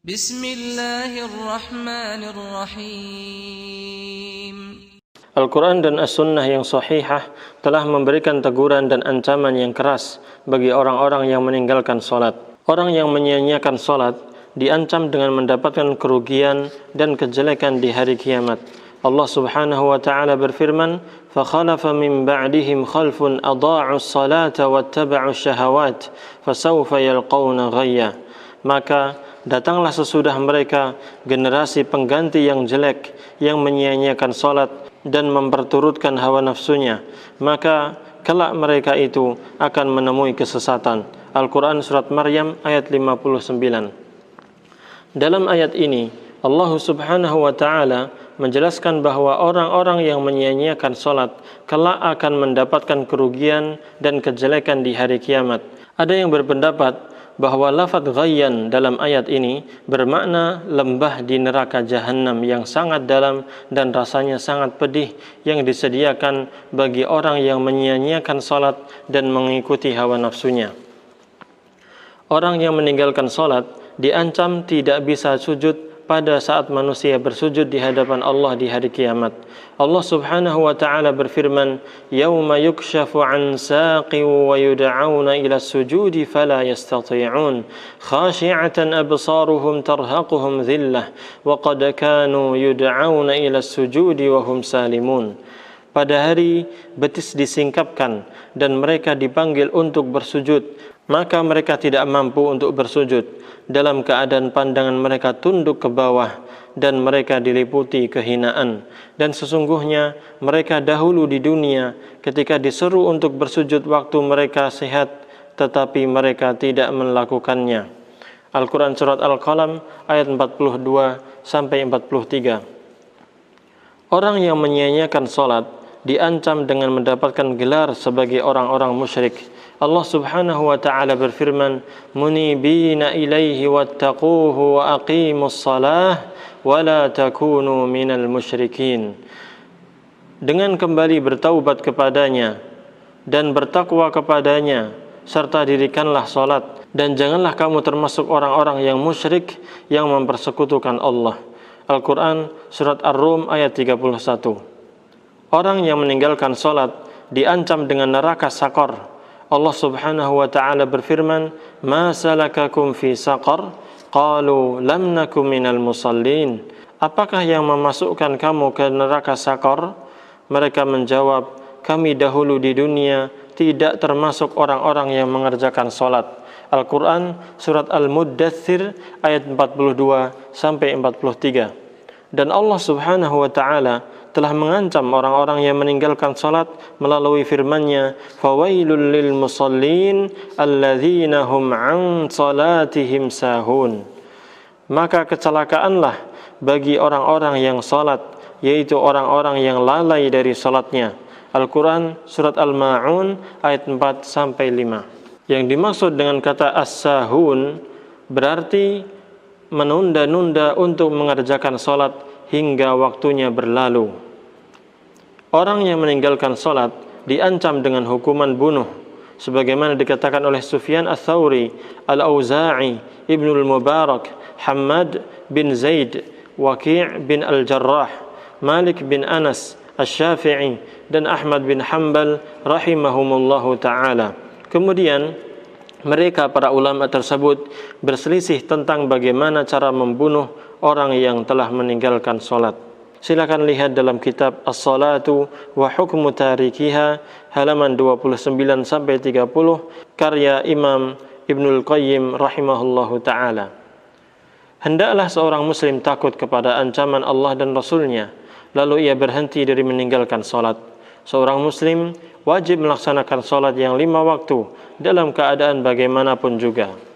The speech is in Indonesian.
Bismillahirrahmanirrahim. Al-Quran dan As-Sunnah yang sahihah telah memberikan teguran dan ancaman yang keras bagi orang-orang yang meninggalkan salat. Orang yang menyia-nyiakan salat diancam dengan mendapatkan kerugian dan kejelekan di hari kiamat. Allah Subhanahu wa taala berfirman, "Fakhalafa min ba'dihim khalfun adha'us salata wattaba'us syahawat, fasawfa yalqawna ghayya." Maka datanglah sesudah mereka generasi pengganti yang jelek yang menyia-nyiakan salat dan memperturutkan hawa nafsunya, maka kelak mereka itu akan menemui kesesatan. Al-Quran Surat Maryam ayat 59. Dalam ayat ini Allah Subhanahu wa ta'ala menjelaskan bahwa orang-orang yang menyia-nyiakan salat kelak akan mendapatkan kerugian dan kejelekan di hari kiamat. Ada yang berpendapat bahwa lafaz ghayyan dalam ayat ini bermakna lembah di neraka jahanam yang sangat dalam dan rasanya sangat pedih yang disediakan bagi orang yang menyia-nyiakan salat dan mengikuti hawa nafsunya. Orang yang meninggalkan salat diancam tidak bisa sujud pada saat manusia bersujud di hadapan Allah di hari kiamat. Allah Subhanahu wa ta'ala berfirman, "Yauma yukshafu 'an saqin wa yud'auna ila as-sujudi fala yastati'un, khashi'atan absaruhum tarhaquhum dhillah, wa qad kanu yud'auna ila as-sujudi wa hum salimun." Pada hari betis disingkapkan dan mereka dipanggil untuk bersujud, maka mereka tidak mampu untuk bersujud dalam keadaan pandangan mereka tunduk ke bawah dan mereka diliputi kehinaan. Dan sesungguhnya mereka dahulu di dunia ketika diseru untuk bersujud waktu mereka sehat, tetapi mereka tidak melakukannya. Al-Quran Surat Al-Qalam ayat 42-43. Orang yang menyia-nyiakan salat diancam dengan mendapatkan gelar sebagai orang-orang musyrik. Allah Subhanahu wa ta'ala berfirman, "Munibina ilaihi wattaquhu wa aqimus salah wa la takunu minal musyrikin." Dengan kembali bertaubat kepadanya dan bertakwa kepadanya serta dirikanlah salat, dan janganlah kamu termasuk orang-orang yang musyrik yang mempersekutukan Allah. Al-Quran Surat Ar-Rum ayat 31. Orang yang meninggalkan salat diancam dengan neraka sakor. Allah Subhanahu wa ta'ala berfirman, "Ma salakakum fi saqar? Qalu lam nakum minal musallin." Apakah yang memasukkan kamu ke neraka sakor? Mereka menjawab, kami dahulu di dunia tidak termasuk orang-orang yang mengerjakan salat. Al-Quran Surat Al-Muddathir ayat 42-43. Dan Allah Subhanahu wa ta'ala telah mengancam orang-orang yang meninggalkan salat melalui firman-Nya, "Fawailul lil musallin alladzina hum 'an salatihim sahun." Maka kecelakaanlah bagi orang-orang yang salat, yaitu orang-orang yang lalai dari salatnya. Al-Quran Surat Al-Ma'un ayat 4-5. Yang dimaksud dengan kata as-sahun berarti menunda-nunda untuk mengerjakan salat hingga waktunya berlalu. Orang yang meninggalkan salat diancam dengan hukuman bunuh, sebagaimana dikatakan oleh Sufyan Ats-Tsauri, Al-Auza'i, Ibnul Mubarak, Hammad bin Zaid, Waqi' bin Al-Jarrah, Malik bin Anas, Asy-Syafi'i, dan Ahmad bin Hanbal rahimahumullahu ta'ala. Kemudian mereka para ulama tersebut berselisih tentang bagaimana cara membunuh orang yang telah meninggalkan salat. Silakan lihat dalam kitab As-Salatu wa Hukmu Tarikiha halaman 29-30 karya Imam Ibnul Qayyim rahimahullahu ta'ala. Hendaklah seorang muslim takut kepada ancaman Allah dan Rasul-Nya, lalu ia berhenti dari meninggalkan salat. Seorang muslim wajib melaksanakan salat yang 5 waktu dalam keadaan bagaimanapun juga.